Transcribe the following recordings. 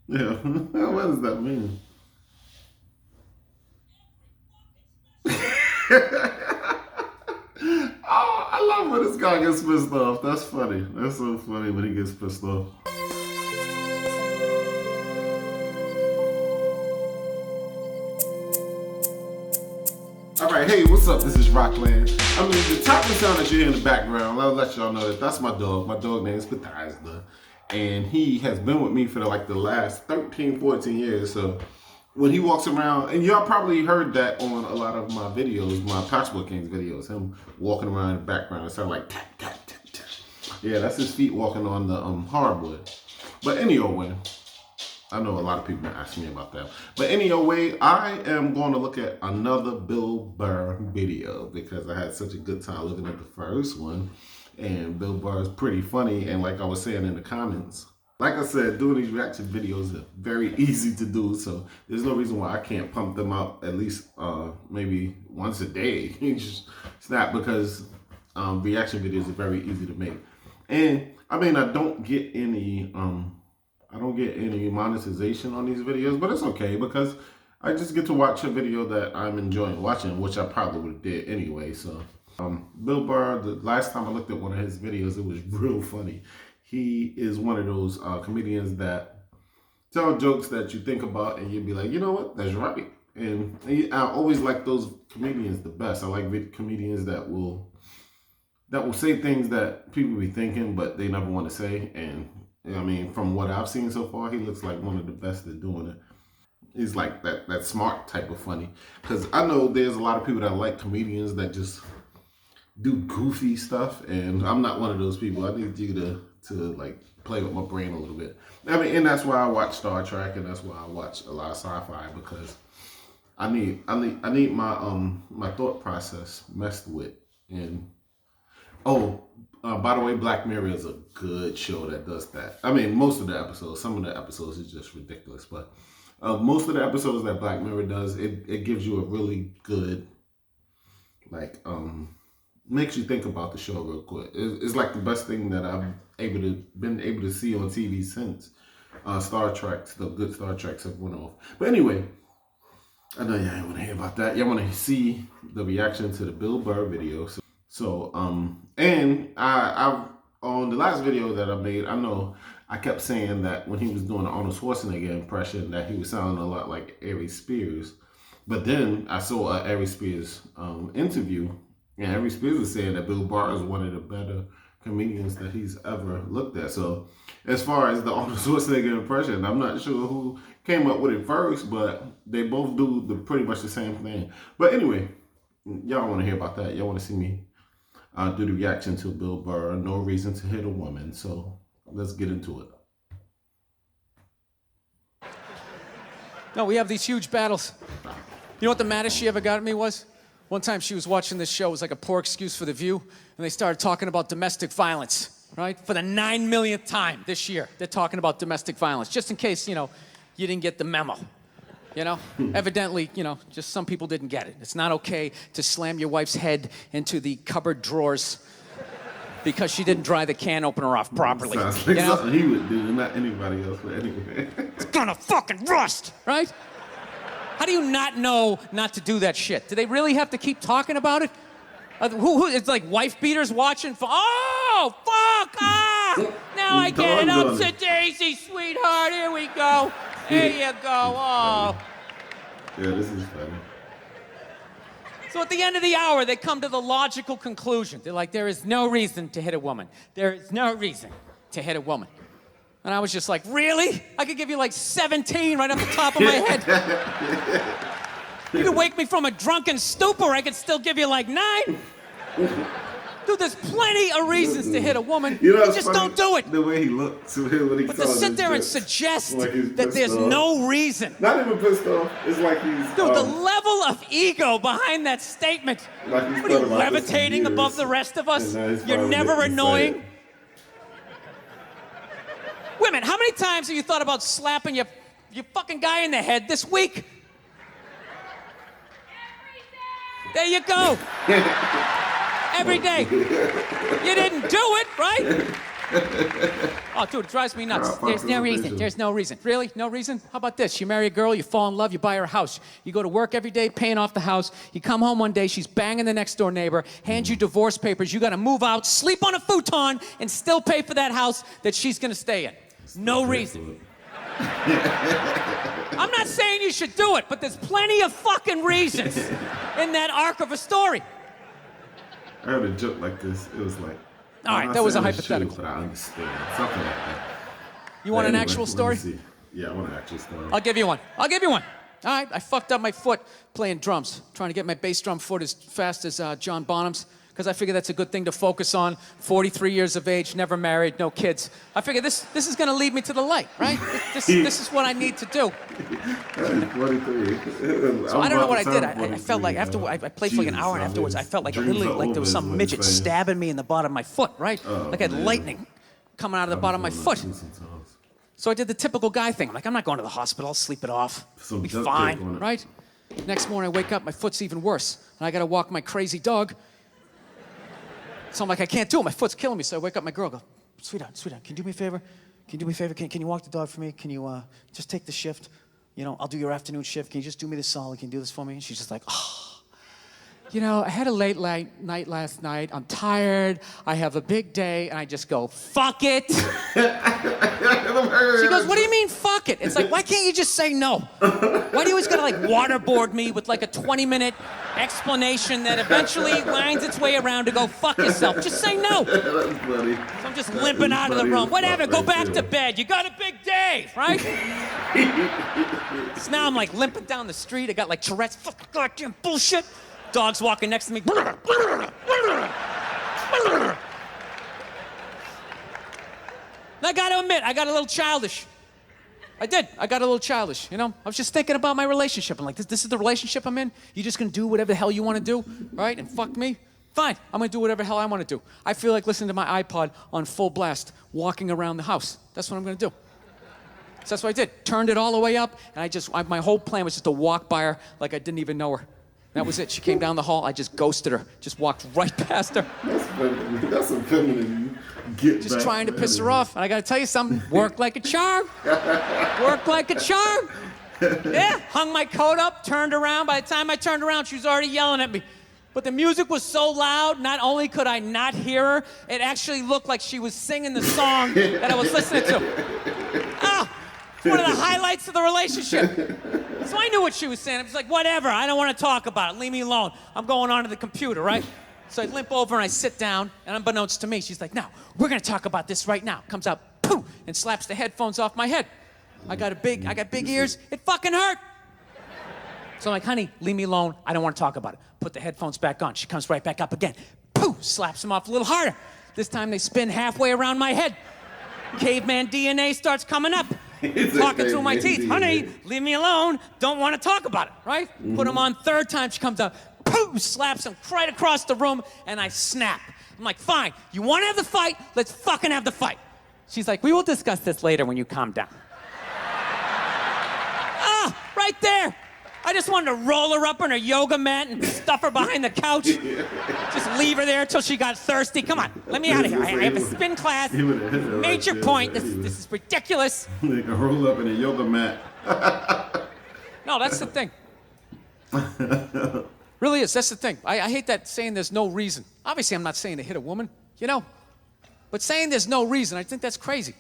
Yeah. What does that mean? Oh, I love when this guy gets pissed off. That's funny. That's so funny when he gets pissed off. All right, hey, what's up? This is Roklan. I mean, the tapping sound that you hear in the background, I'll let y'all know that that's my dog. My dog name is Bethesda. And he has been with me for like the last 13, 14 years. So when he walks around, and y'all probably heard that on a lot of my videos, my Passport Kings videos, him walking around in the background. It sounds like tap, tap, tap, tap. Yeah, that's his feet walking on the hardwood. But anyway, I know a lot of people ask me about that. But anyway, I am going to look at another Bill Burr video because I had such a good time looking at the first one. And Bill Burr is pretty funny. And like I was saying in the comments, like I said, doing these reaction videos are very easy to do. So there's no reason why I can't pump them out at least maybe once a day. It's not because reaction videos are very easy to make. And I mean, I don't get any monetization on these videos, but it's okay because I just get to watch a video that I'm enjoying watching, which I probably would have did anyway. So Bill Burr, the last time I looked at one of his videos, it was real funny. He is one of those comedians that tell jokes that you think about and you'd be like, you know what, that's right. And I always like those comedians the best. I like comedians that will say things that people be thinking, but they never want to say. And I mean, from what I've seen so far, he looks like one of the best at doing it. He's like that smart type of funny. Because I know there's a lot of people that like comedians that just do goofy stuff, and I'm not one of those people. I need you to like play with my brain a little bit. I mean, and that's why I watch Star Trek, and that's why I watch a lot of sci-fi, because I need my my thought process messed with. And by the way, Black Mirror is a good show that does that. I mean, most of the episodes. Some of the episodes is just ridiculous, but most of the episodes that Black Mirror does, it gives you a really good, like, makes you think about the show real quick. It's like the best thing that I've been able to see on TV since Star Trek. The good Star Treks have went off. But anyway, I know y'all want to hear about that. Y'all want to see the reaction to the Bill Burr video. So and I on the last video that I made, I know I kept saying that when he was doing the Arnold Schwarzenegger impression that he was sounding a lot like Ari Spears. But then I saw a Ari Spears interview, and Ari Spears was saying that Bill Burr is one of the better comedians that he's ever looked at. So as far as the Arnold Schwarzenegger impression, I'm not sure who came up with it first, but they both do pretty much the same thing. But anyway, y'all want to hear about that. Y'all want to see me do the reaction to Bill Burr, No Reason to Hit a Woman. So let's get into it. No, we have these huge battles. You know what the maddest she ever got at me was? One time she was watching this show, it was like a poor excuse for The View, and they started talking about domestic violence, right? For the 9 millionth time this year, they're talking about domestic violence, just in case, you didn't get the memo. Evidently, just some people didn't get it. It's not okay to slam your wife's head into the cupboard drawers because she didn't dry the can opener off properly. Sounds like something he would do, not anybody else, but anyway. It's gonna fucking rust, right? How do you not know not to do that shit? Do they really have to keep talking about it? It's like wife beaters watching. Oh, fuck! Ah! Now I get it. Upset Daisy, sweetheart. Here we go. There you go. Oh. Yeah, this is funny. So at the end of the hour, they come to the logical conclusion. They're like, there is no reason to hit a woman. There is no reason to hit a woman. And I was just like, really? I could give you like 17 right off the top of my head. You could wake me from a drunken stupor, I could still give you like 9. Dude, there's plenty of reasons to hit a woman. You just funny? Don't do it. The way he looked when he But to sit there and suggest that there's no reason. Not even pissed off. It's like he's... Dude, the level of ego behind that statement. Like what are you, levitating above the rest of us? You're never annoying. Women, how many times have you thought about slapping your fucking guy in the head this week? There you go. Every day. You didn't do it, right? Oh, dude, it drives me nuts. Fuck There's no reason. vision. There's no reason. Really? No reason? How about this? You marry a girl, you fall in love, you buy her a house. You go to work every day paying off the house. You come home one day, she's banging the next door neighbor, hands you divorce papers. You got to move out, sleep on a futon, and still pay for that house that she's going to stay in. No reason. I'm not saying you should do it, but there's plenty of fucking reasons in that arc of a story. I heard a joke like this. It was like, All right, that was a hypothetical. But I understand. Something like that. You want an Anyway, actual let me story? see. Yeah, I want an actual story. I'll give you one. I'll give you one. All right, I fucked up my foot playing drums, trying to get my bass drum foot as fast as John Bonham's, because I figure that's a good thing to focus on. 43 years of age, never married, no kids. I figure this is going to lead me to the light, right? This is what I need to do. 43. So I don't know what I did. I felt like after I played for like an hour, and afterwards I felt like literally like there was some midget stabbing me in the bottom of my foot, right? Like I had lightning coming out of the bottom of my foot. So I did the typical guy thing. I'm like, I'm not going to the hospital. I'll sleep it off. It'll be fine, right? Next morning I wake up, my foot's even worse, and I got to walk my crazy dog. So I'm like, I can't do it. My foot's killing me. So I wake up my girl, go, sweetheart, can you do me a favor? Can you do me a favor? Can you walk the dog for me? Can you just take the shift? You know, I'll do your afternoon shift. Can you just do me this solid? Can you do this for me? And she's just like, oh. You know, I had a late night last night. I'm tired. I have a big day. And I just go, fuck it. She goes, what do you mean, fuck it? It's like, why can't you just say no? Why do you always gotta like waterboard me with like a 20-minute explanation that eventually winds its way around to go, fuck yourself. Just say no. That's funny. So I'm just limping out of the room. Whatever, go back to bed. You got a big day, right? So now I'm like limping down the street. I got like Tourette's. Fucking goddamn bullshit. Dog's walking next to me. And I gotta admit, I got a little childish. I did. I got a little childish, you know? I was just thinking about my relationship. I'm like, this is the relationship I'm in? You just gonna do whatever the hell you wanna do, right? And fuck me? Fine, I'm gonna do whatever the hell I wanna do. I feel like listening to my iPod on full blast, walking around the house. That's what I'm gonna do. So that's what I did. Turned it all the way up, and my whole plan was just to walk by her like I didn't even know her. That was it. She came down the hall. I just ghosted her. Just walked right past her. That's a feminine get Just back, trying to man. piss her off. And I got to tell you something. Worked like a charm. Worked like a charm. Yeah. Hung my coat up, turned around. By the time I turned around, she was already yelling at me. But the music was so loud, not only could I not hear her, it actually looked like she was singing the song that I was listening to. Ah! It's one of the highlights of the relationship. So I knew what she was saying. I was like, whatever, I don't want to talk about it. Leave me alone. I'm going on to the computer, right? So I limp over and I sit down, and unbeknownst to me, she's like, no, we're going to talk about this right now. Comes out, poof, and slaps the headphones off my head. I got big ears. It fucking hurt. So I'm like, honey, leave me alone. I don't want to talk about it. Put the headphones back on. She comes right back up again. Poof, slaps them off a little harder. This time they spin halfway around my head. Caveman DNA starts coming up. Talking through my teeth. Honey, leave me alone. Don't want to talk about it, right? Put him on third time. She comes out, poof, slaps him right across the room, and I snap. I'm like, fine, you want to have the fight? Let's fucking have the fight. She's like, we will discuss this later when you calm down. Ah, right there. I just wanted to roll her up on her yoga mat and stuff her behind the couch. Just leave her there until she got thirsty. Come on, let me out of here. I have a spin class. Major point. This is ridiculous. They can roll up in a yoga mat. No, that's the thing. Really is. That's the thing. I hate that saying there's no reason. Obviously, I'm not saying to hit a woman, you know. But saying there's no reason, I think that's crazy.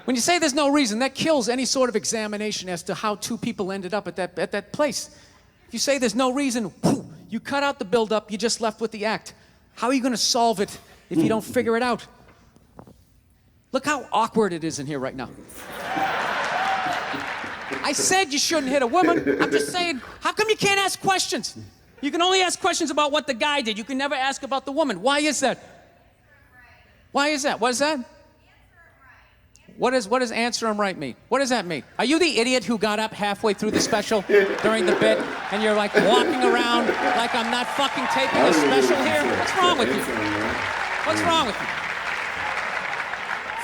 When you say there's no reason, that kills any sort of examination as to how two people ended up at that place. If you say there's no reason, you cut out the build-up, you're just left with the act. How are you going to solve it if you don't figure it out? Look how awkward it is in here right now. I said you shouldn't hit a woman. I'm just saying, how come you can't ask questions? You can only ask questions about what the guy did. You can never ask about the woman. Why is that? Why is that? What is that? What does answer him right mean? What does that mean? Are you the idiot who got up halfway through the special during the bit and you're like walking around like I'm not fucking taping a special here? What's wrong with you? What's wrong with you?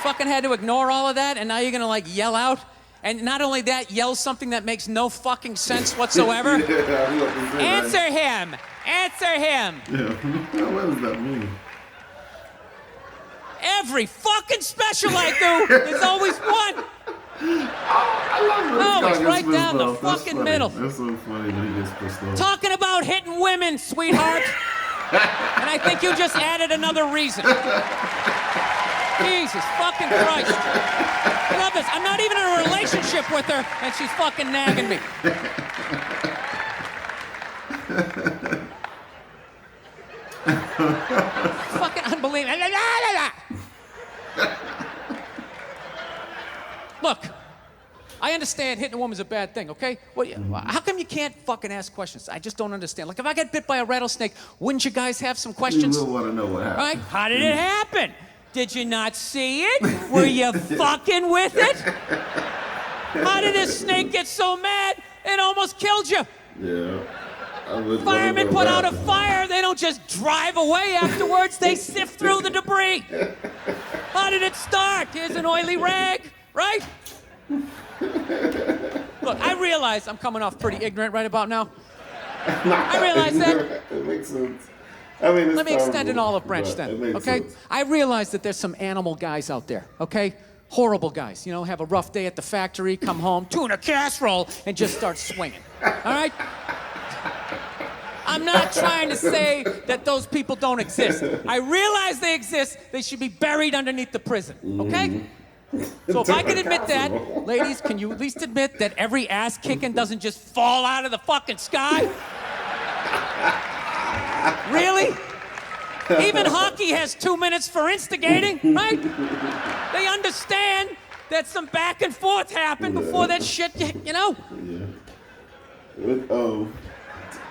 Fucking had to ignore all of that and now you're gonna like yell out? And not only that, yell something that makes no fucking sense whatsoever? Answer him! Answer him! Yeah. What does that mean? Every fucking special I do, there's always one. I love when Oh, this it's guy right gets down the pissed off. fucking That's middle. funny. That's so funny when he gets pissed off. Talking about hitting women, sweetheart. And I think you just added another reason. Jesus fucking Christ. I love this. I'm not even in a relationship with her, and she's fucking nagging me. Fucking unbelievable. La, la, la, la. Look, I understand hitting a woman's a bad thing, okay? Well, how come you can't fucking ask questions? I just don't understand. Like, if I get bit by a rattlesnake, wouldn't you guys have some questions? You will want to know what happened. Right? How did it happen? Did you not see it? Were you fucking with it? How did this snake get so mad it almost killed you? Yeah. Firemen put out a fire. They don't just drive away afterwards. They sift through the debris. How did it start? Here's an oily rag, right? Look, I realize I'm coming off pretty ignorant right about now. I realize that. It makes sense. I mean, it's Let me extend an terrible, olive branch but then, it makes okay? sense. I realize that there's some animal guys out there, okay? Horrible guys, you know, have a rough day at the factory, come home, tuna casserole, and just start swinging, all right? I'm not trying to say that those people don't exist. I realize they exist. They should be buried underneath the prison, okay? So if I can admit that, ladies, can you at least admit that every ass kicking doesn't just fall out of the fucking sky? Really? Even hockey has 2 minutes for instigating, right? They understand that some back and forth happened before that shit, you know? Yeah.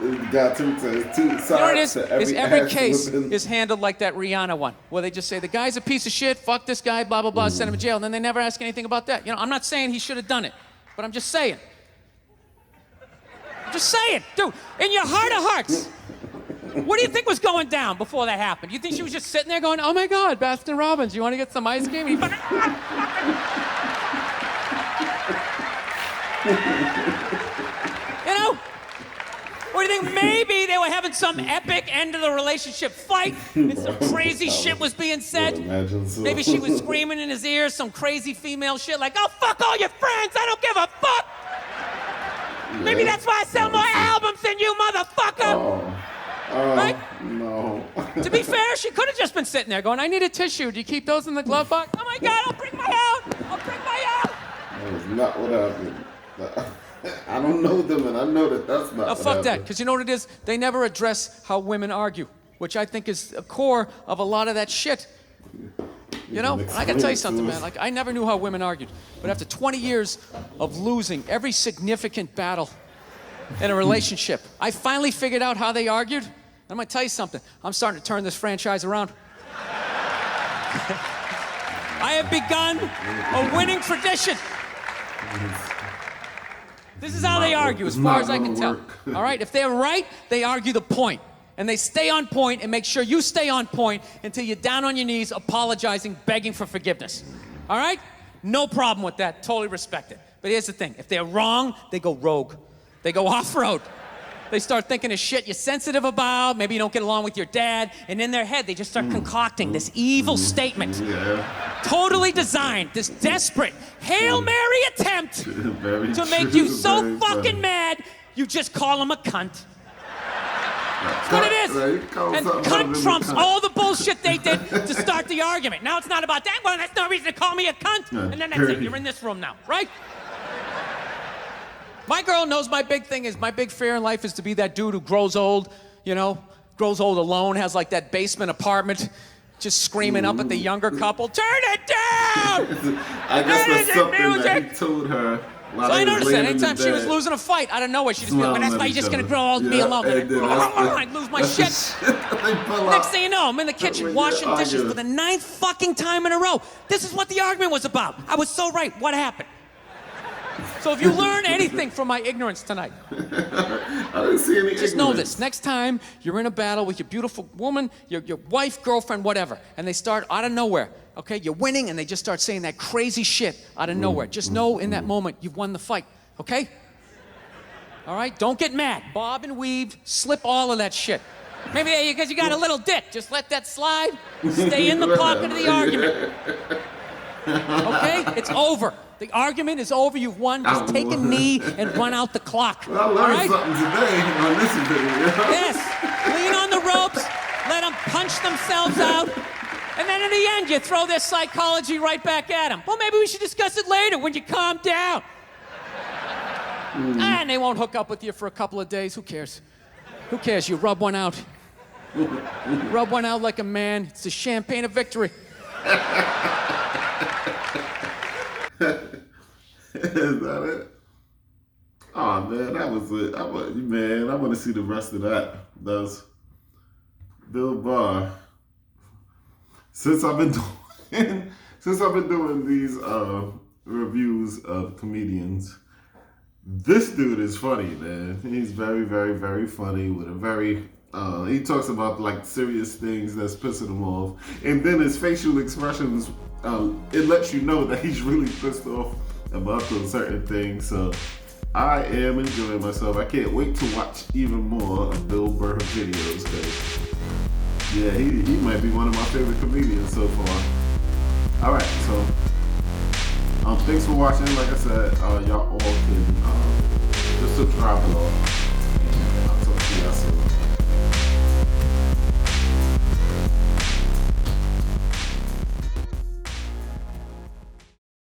It got two sides You know what it is? to every Every ass case whipping. is handled like that Rihanna one, where they just say, the guy's a piece of shit, fuck this guy, blah, blah, blah, send him to jail, and then they never ask anything about that. You know, I'm not saying he should have done it, but I'm just saying. Just saying, dude, in your heart of hearts, what do you think was going down before that happened? You think she was just sitting there going, oh my God, Baskin Robbins, you want to get some ice cream? And he fucking... You know? Or do you think maybe they were having some epic end of the relationship fight and some crazy shit was being said? Imagine so. Maybe she was screaming in his ear some crazy female shit like, oh, fuck all your friends, I don't give a fuck! Maybe that's why I sell more albums than you, motherfucker! Right? No. To be fair, she could have just been sitting there going, I need a tissue. Do you keep those in the glove box? Oh my God, I'll bring my own! I'll bring my own! That was not what happened. I don't know them, and I know that that's not what Fuck that, happened. because you know what it is? They never address how women argue, which I think is a core of a lot of that shit. You know, and I gotta tell you something, man. Like, I never knew how women argued, but after 20 years of losing every significant battle in a relationship, I finally figured out how they argued. I'm gonna tell you something. I'm starting to turn this franchise around. I have begun a winning tradition. This is how they argue, as far as I can tell. All right? If they're right, they argue the point. And they stay on point and make sure you stay on point until you're down on your knees, apologizing, begging for forgiveness. All right? No problem with that. Totally respect it. But here's the thing. If they're wrong, they go rogue. They go off-road. They start thinking of shit you're sensitive about. Maybe you don't get along with your dad. And in their head, they just start concocting this evil statement. Yeah. Totally designed, this desperate Hail Mary attempt Very to make true, you so very fucking funny. mad, you just call him a cunt. That's what it is. And cunt trumps all the bullshit they did to start the argument. Now it's not about that. Well, that's no reason to call me a cunt. And then that's it. You're in this room now, right? My girl knows my big thing is, my big fear in life is to be that dude who grows old, you know, grows old alone, has like that basement apartment, just screaming up at the younger couple, turn it down! I guess that's something music! that he told her while So I he was noticed that laying in anytime the she was bed. losing a fight, out of nowhere, she'd just be like, Smiling that's at why you're each just gonna other. grow old and be Yeah, alone. and then I'd lose my that's the shit. that they pull Next out. thing you know, I'm in the kitchen washing dishes for the 9th fucking time in a row. This is what the argument was about. I was so right. What happened? So if you learn anything from my ignorance tonight, I didn't see any just know ignorance. this. Next time you're in a battle with your beautiful woman, your wife, girlfriend, whatever, and they start out of nowhere, okay? You're winning, and they just start saying that crazy shit out of nowhere. Just know in that moment you've won the fight, okay? All right? Don't get mad. Bob and weave, slip all of that shit. Maybe because you got a little dick. Just let that slide. Stay in the pocket of the argument. Okay? It's over. The argument is over. You've won. Just take a knee and run out the clock. Well, I learned something today on this video. Yes. Lean on the ropes. Let them punch themselves out. And then in the end, you throw their psychology right back at them. Well, maybe we should discuss it later when you calm down. And they won't hook up with you for a couple of days. Who cares? Who cares? You rub one out. Rub one out like a man. It's the champagne of victory. Is that it? Oh man, that was it. I want to see the rest of that. That's Bill Burr. Since I've been doing these reviews of comedians, this dude is funny, man. He's very, very, very funny with a very he talks about like serious things that's pissing him off, and then his facial expressions it lets you know that he's really pissed off about those certain things. So I am enjoying myself. I can't wait to watch even more of Bill Burr videos, because yeah, he might be one of my favorite comedians so far. All right, so thanks for watching. Like I said, y'all all can just subscribe below.